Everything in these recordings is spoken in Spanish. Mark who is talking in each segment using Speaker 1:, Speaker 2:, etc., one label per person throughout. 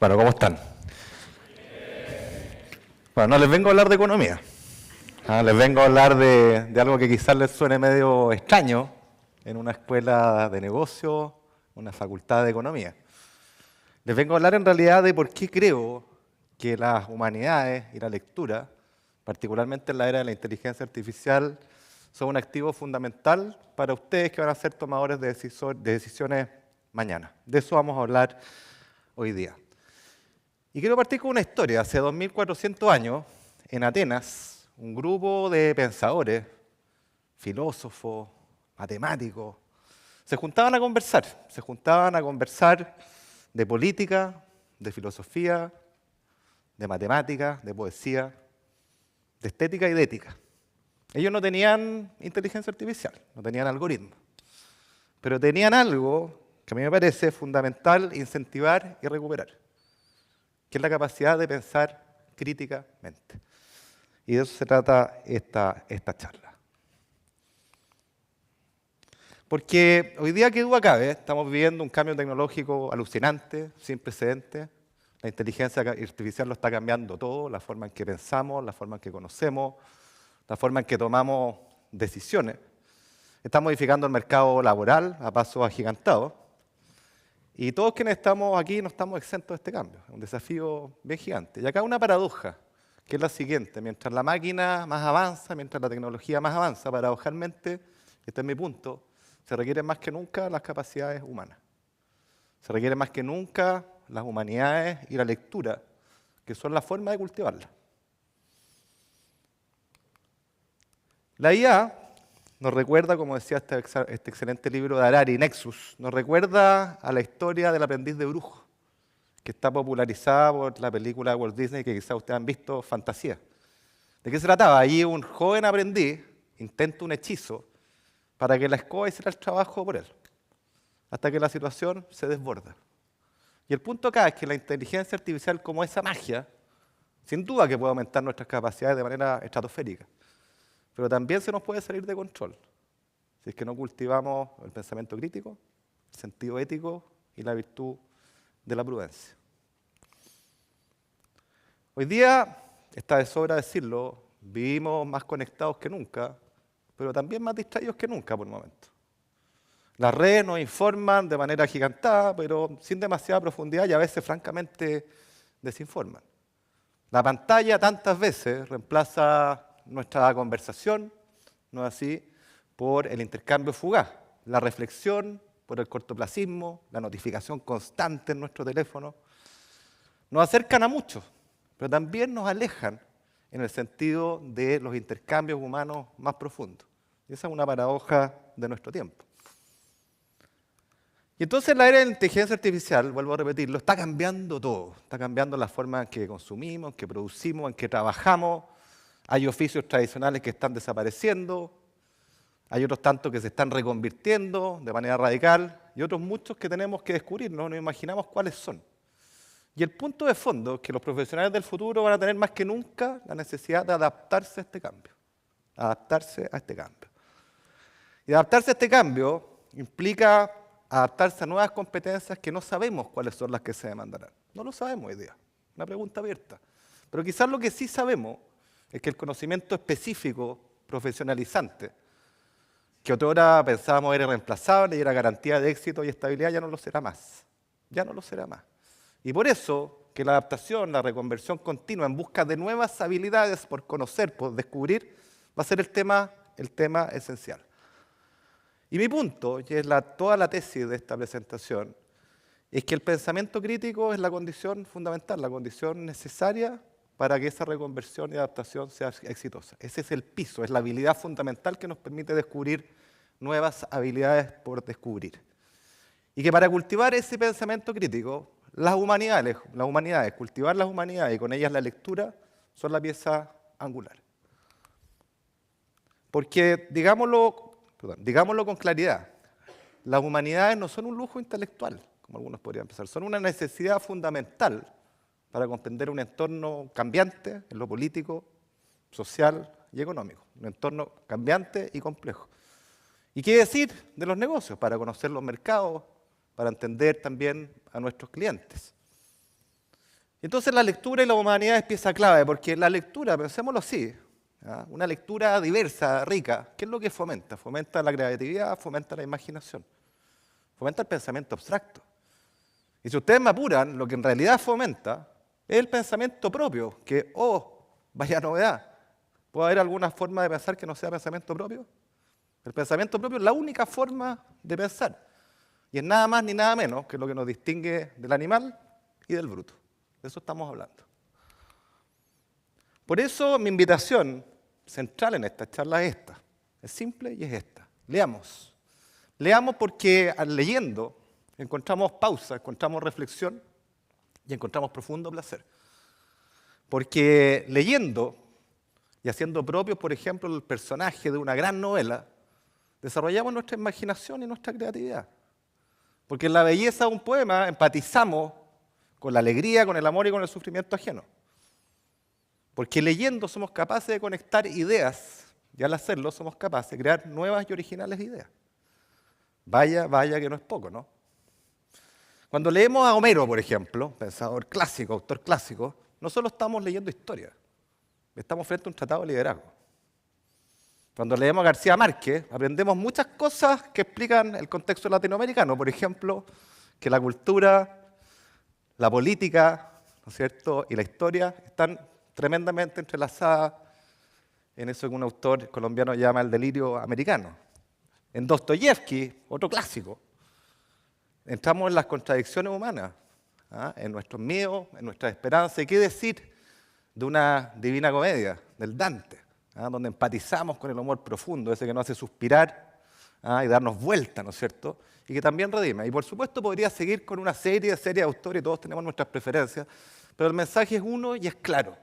Speaker 1: Bueno, ¿cómo están? Bueno, no les vengo a hablar de economía. Les vengo a hablar de algo que quizás les suene medio extraño en una escuela de negocio, una facultad de economía. Les vengo a hablar en realidad de por qué creo que las humanidades y la lectura, particularmente en la era de la inteligencia artificial, son un activo fundamental para ustedes que van a ser tomadores de decisiones mañana. De eso vamos a hablar hoy día. Y quiero partir con una historia. Hace 2400 años, en Atenas, un grupo de pensadores, filósofos, matemáticos, se juntaban a conversar. Se juntaban a conversar de política, de filosofía, de matemática, de poesía, de estética y de ética. Ellos no tenían inteligencia artificial, no tenían algoritmos, pero tenían algo que a mí me parece fundamental incentivar y recuperar, que es la capacidad de pensar críticamente. Y de eso se trata esta charla. Porque hoy día, qué duda cabe, estamos viviendo un cambio tecnológico alucinante, sin precedentes. La inteligencia artificial lo está cambiando todo, la forma en que pensamos, la forma en que conocemos, la forma en que tomamos decisiones. Está modificando el mercado laboral a pasos agigantados. Y todos quienes estamos aquí no estamos exentos de este cambio. Es un desafío bien gigante. Y acá una paradoja, que es la siguiente. Mientras la máquina más avanza, mientras la tecnología más avanza, paradojalmente, este es mi punto, se requieren más que nunca las capacidades humanas. Se requieren más que nunca las humanidades y la lectura, que son la forma de cultivarla. La IA nos recuerda, como decía este excelente libro de Harari, Nexus, nos recuerda a la historia del aprendiz de brujo, que está popularizada por la película de Walt Disney, que quizás ustedes han visto, Fantasía. ¿De qué se trataba? Allí un joven aprendiz intenta un hechizo para que la escoba hiciera el trabajo por él, hasta que la situación se desborda. Y el punto acá es que la inteligencia artificial, como esa magia, sin duda que puede aumentar nuestras capacidades de manera estratosférica, pero también se nos puede salir de control si es que no cultivamos el pensamiento crítico, el sentido ético y la virtud de la prudencia. Hoy día, está de sobra decirlo, vivimos más conectados que nunca, pero también más distraídos que nunca por el momento. Las redes nos informan de manera agigantada, pero sin demasiada profundidad y a veces, francamente, desinforman. La pantalla tantas veces reemplaza nuestra conversación, ¿no es así?, por el intercambio fugaz, la reflexión por el cortoplacismo, la notificación constante en nuestro teléfono. Nos acercan a muchos, pero también nos alejan en el sentido de los intercambios humanos más profundos. Y esa es una paradoja de nuestro tiempo. Y entonces la era de la inteligencia artificial, vuelvo a repetirlo, está cambiando todo. Está cambiando la forma en que consumimos, en que producimos, en que trabajamos. Hay oficios tradicionales que están desapareciendo, hay otros tantos que se están reconvirtiendo de manera radical y otros muchos que tenemos que descubrir, no nos imaginamos cuáles son. Y el punto de fondo es que los profesionales del futuro van a tener más que nunca la necesidad de adaptarse a este cambio. Adaptarse a este cambio. Y adaptarse a este cambio implica adaptarse a nuevas competencias que no sabemos cuáles son las que se demandarán. No lo sabemos hoy día, una pregunta abierta. Pero quizás lo que sí sabemos es que el conocimiento específico, profesionalizante, que otrora pensábamos era irreemplazable y era garantía de éxito y estabilidad, ya no lo será más. Ya no lo será más. Y por eso que la adaptación, la reconversión continua en busca de nuevas habilidades por conocer, por descubrir, va a ser el tema esencial. Y mi punto, y es toda la tesis de esta presentación, es que el pensamiento crítico es la condición fundamental, la condición necesaria para que esa reconversión y adaptación sea exitosa. Ese es el piso, es la habilidad fundamental que nos permite descubrir nuevas habilidades por descubrir. Y que para cultivar ese pensamiento crítico, las humanidades, cultivar las humanidades y con ellas la lectura, son la pieza angular. Porque, digámoslo con claridad, las humanidades no son un lujo intelectual, como algunos podrían pensar, son una necesidad fundamental para comprender un entorno cambiante en lo político, social y económico. Un entorno cambiante y complejo. ¿Y qué decir de los negocios? Para conocer los mercados, para entender también a nuestros clientes. Entonces la lectura y la humanidad es pieza clave, porque la lectura, pensémoslo así, ¿ya? Una lectura diversa, rica, ¿qué es lo que fomenta? Fomenta la creatividad, fomenta la imaginación, fomenta el pensamiento abstracto. Y si ustedes me apuran, lo que en realidad fomenta es el pensamiento propio, que, oh, vaya novedad, ¿puede haber alguna forma de pensar que no sea pensamiento propio? El pensamiento propio es la única forma de pensar, y es nada más ni nada menos que lo que nos distingue del animal y del bruto. De eso estamos hablando. Por eso mi invitación central en esta charla es esta. Es simple y es esta. Leamos. Leamos porque leyendo encontramos pausa, encontramos reflexión y encontramos profundo placer. Porque leyendo y haciendo propio, por ejemplo, el personaje de una gran novela, desarrollamos nuestra imaginación y nuestra creatividad. Porque en la belleza de un poema empatizamos con la alegría, con el amor y con el sufrimiento ajeno. Porque leyendo somos capaces de conectar ideas y al hacerlo somos capaces de crear nuevas y originales ideas. Vaya, vaya que no es poco, ¿no? Cuando leemos a Homero, por ejemplo, pensador clásico, autor clásico, no solo estamos leyendo historia, estamos frente a un tratado de liderazgo. Cuando leemos a García Márquez, aprendemos muchas cosas que explican el contexto latinoamericano. Por ejemplo, que la cultura, la política, ¿no es cierto?, y la historia están tremendamente entrelazadas en eso que un autor colombiano llama el delirio americano. En Dostoyevsky, otro clásico, entramos en las contradicciones humanas, en nuestros miedos, en nuestras esperanzas. ¿Y qué decir de una Divina Comedia, del Dante, donde empatizamos con el amor profundo, ese que nos hace suspirar y darnos vuelta, ¿no es cierto?, y que también redime? Y por supuesto podría seguir con una serie de autores, y todos tenemos nuestras preferencias, pero el mensaje es uno y es claro.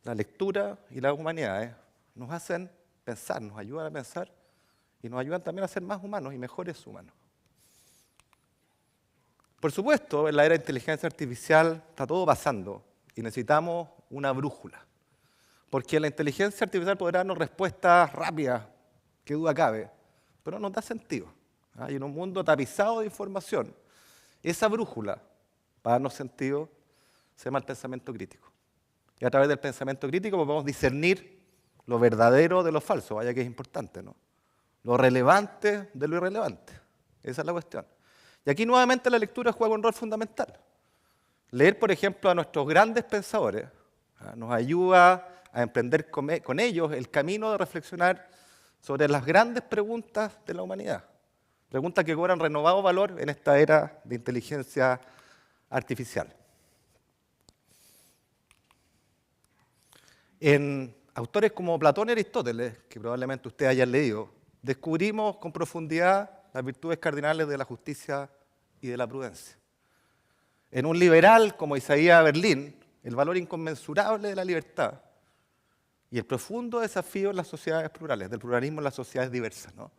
Speaker 1: La lectura y las humanidades nos hacen pensar, nos ayudan a pensar y nos ayudan también a ser más humanos y mejores humanos. Por supuesto, en la era de inteligencia artificial está todo pasando y necesitamos una brújula. Porque la inteligencia artificial podrá darnos respuestas rápidas, que duda cabe, pero no nos da sentido. Y en un mundo tapizado de información, esa brújula, para darnos sentido, se llama el pensamiento crítico. Y a través del pensamiento crítico podemos discernir lo verdadero de lo falso, vaya que es importante, ¿no? Lo relevante de lo irrelevante. Esa es la cuestión. Y aquí nuevamente la lectura juega un rol fundamental. Leer, por ejemplo, a nuestros grandes pensadores nos ayuda a emprender con ellos el camino de reflexionar sobre las grandes preguntas de la humanidad. Preguntas que cobran renovado valor en esta era de inteligencia artificial. En autores como Platón y Aristóteles, que probablemente ustedes hayan leído, descubrimos con profundidad las virtudes cardinales de la justicia y de la prudencia. En un liberal como Isaías Berlín, el valor inconmensurable de la libertad y el profundo desafío en las sociedades plurales, del pluralismo en las sociedades diversas, ¿no?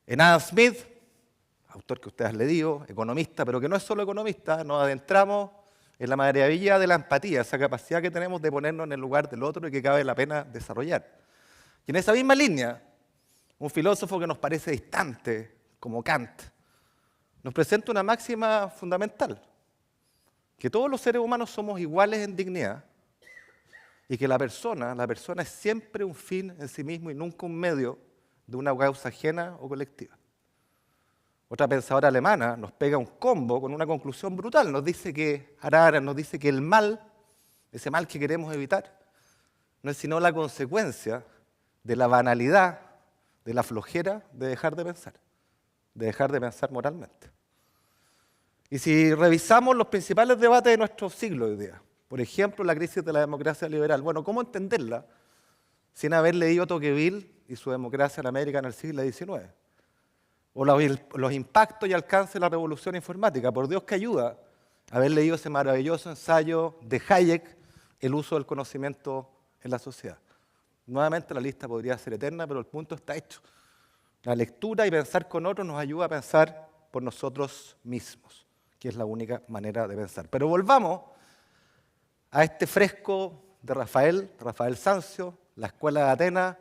Speaker 1: En Adam Smith, autor que ustedes han leído, economista, pero que no es solo economista, nos adentramos en la maravilla de la empatía, esa capacidad que tenemos de ponernos en el lugar del otro y que cabe la pena desarrollar. Y en esa misma línea, un filósofo que nos parece distante, como Kant, nos presenta una máxima fundamental, que todos los seres humanos somos iguales en dignidad y que la persona es siempre un fin en sí mismo y nunca un medio de una causa ajena o colectiva. Otra pensadora alemana nos pega un combo con una conclusión brutal. Nos dice que el mal, ese mal que queremos evitar, no es sino la consecuencia de la banalidad, de la flojera de dejar de pensar moralmente. Y si revisamos los principales debates de nuestro siglo hoy día, por ejemplo, la crisis de la democracia liberal, bueno, ¿cómo entenderla sin haber leído Tocqueville y su democracia en América en el siglo XIX? O los impactos y alcances de la revolución informática. Por Dios que ayuda haber leído ese maravilloso ensayo de Hayek, El uso del conocimiento en la sociedad. Nuevamente la lista podría ser eterna, pero el punto está hecho. La lectura y pensar con otros nos ayuda a pensar por nosotros mismos, que es la única manera de pensar. Pero volvamos a este fresco de Rafael Sanzio, la Escuela de Atenas.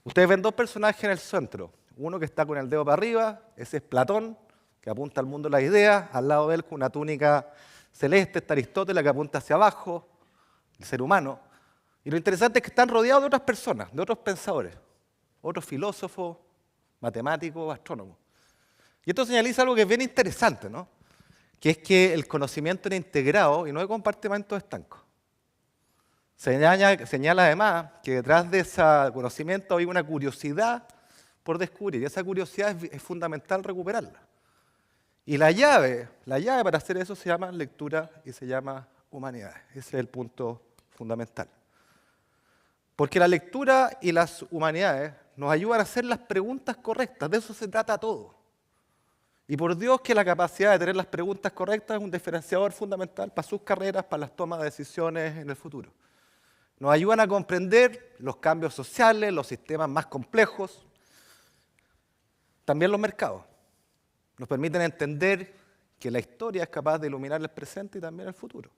Speaker 1: Ustedes ven dos personajes en el centro. Uno que está con el dedo para arriba, ese es Platón, que apunta al mundo de las ideas, al lado de él con una túnica celeste, está Aristóteles que apunta hacia abajo, el ser humano. Y lo interesante es que están rodeados de otras personas, de otros pensadores, otros filósofos, matemáticos, astrónomos. Y esto señaliza algo que es bien interesante, ¿no? Que es que el conocimiento era integrado y no de compartimentos estancos. Señala además que detrás de ese conocimiento hay una curiosidad por descubrir, y esa curiosidad es fundamental recuperarla. Y la llave para hacer eso se llama lectura y se llama humanidades. Ese es el punto fundamental. Porque la lectura y las humanidades nos ayudan a hacer las preguntas correctas, de eso se trata todo. Y por Dios que la capacidad de tener las preguntas correctas es un diferenciador fundamental para sus carreras, para las tomas de decisiones en el futuro. Nos ayudan a comprender los cambios sociales, los sistemas más complejos, también los mercados. Nos permiten entender que la historia es capaz de iluminar el presente y también el futuro.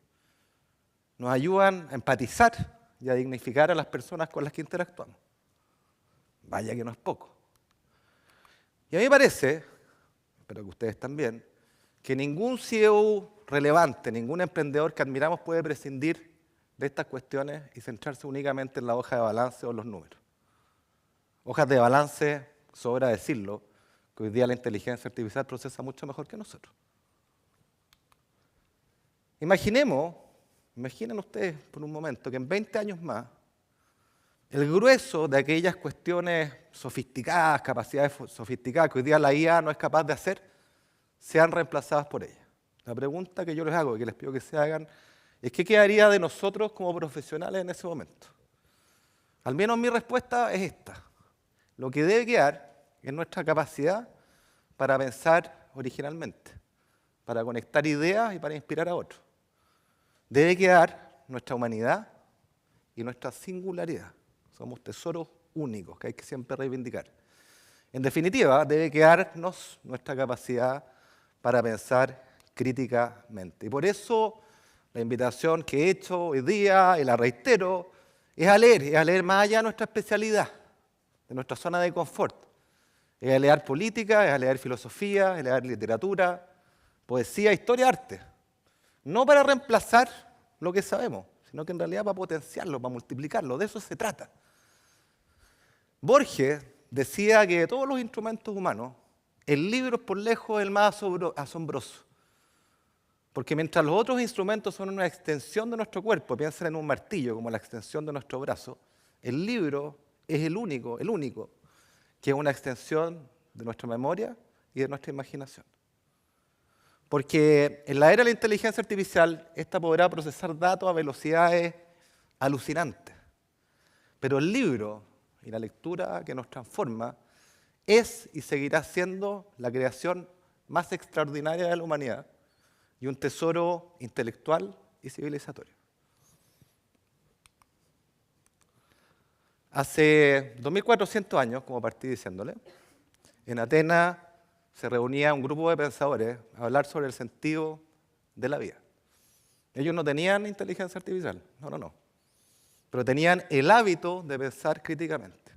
Speaker 1: Nos ayudan a empatizar y a dignificar a las personas con las que interactuamos. Vaya que no es poco. Y a mí me parece, espero que ustedes también, que ningún CEO relevante, ningún emprendedor que admiramos puede prescindir de estas cuestiones y centrarse únicamente en la hoja de balance o los números. Hojas de balance, sobra decirlo, que hoy día la inteligencia artificial procesa mucho mejor que nosotros. Imaginen ustedes por un momento que en 20 años más, el grueso de aquellas cuestiones sofisticadas, capacidades sofisticadas que hoy día la IA no es capaz de hacer, sean reemplazadas por ella. La pregunta que yo les hago y que les pido que se hagan es ¿qué quedaría de nosotros como profesionales en ese momento? Al menos mi respuesta es esta. Lo que debe quedar es nuestra capacidad para pensar originalmente, para conectar ideas y para inspirar a otros. Debe quedar nuestra humanidad y nuestra singularidad. Somos tesoros únicos que hay que siempre reivindicar. En definitiva, debe quedarnos nuestra capacidad para pensar críticamente. Y por eso la invitación que he hecho hoy día, y la reitero, es a leer más allá de nuestra especialidad, de nuestra zona de confort. Es a leer política, es a leer filosofía, es a leer literatura, poesía, historia, arte. No para reemplazar lo que sabemos, sino que en realidad para potenciarlo, para multiplicarlo. De eso se trata. Borges decía que de todos los instrumentos humanos, el libro es por lejos el más asombroso. Porque mientras los otros instrumentos son una extensión de nuestro cuerpo, piensen en un martillo como la extensión de nuestro brazo, el libro es el único que es una extensión de nuestra memoria y de nuestra imaginación. Porque en la era de la inteligencia artificial, esta podrá procesar datos a velocidades alucinantes. Pero el libro y la lectura que nos transforma es y seguirá siendo la creación más extraordinaria de la humanidad y un tesoro intelectual y civilizatorio. Hace 2400 años, como partí diciéndole, en Atenas se reunía un grupo de pensadores a hablar sobre el sentido de la vida. Ellos no tenían inteligencia artificial, no. Pero tenían el hábito de pensar críticamente.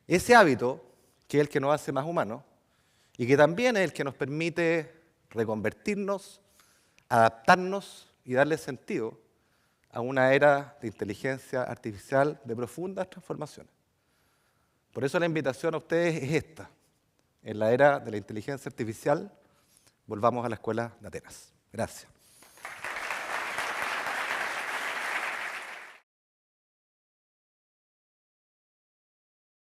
Speaker 1: Ese hábito, que es el que nos hace más humanos, y que también es el que nos permite reconvertirnos, adaptarnos y darle sentido a una era de inteligencia artificial de profundas transformaciones. Por eso la invitación a ustedes es esta. En la era de la inteligencia artificial, volvamos a la escuela de Atenas. Gracias.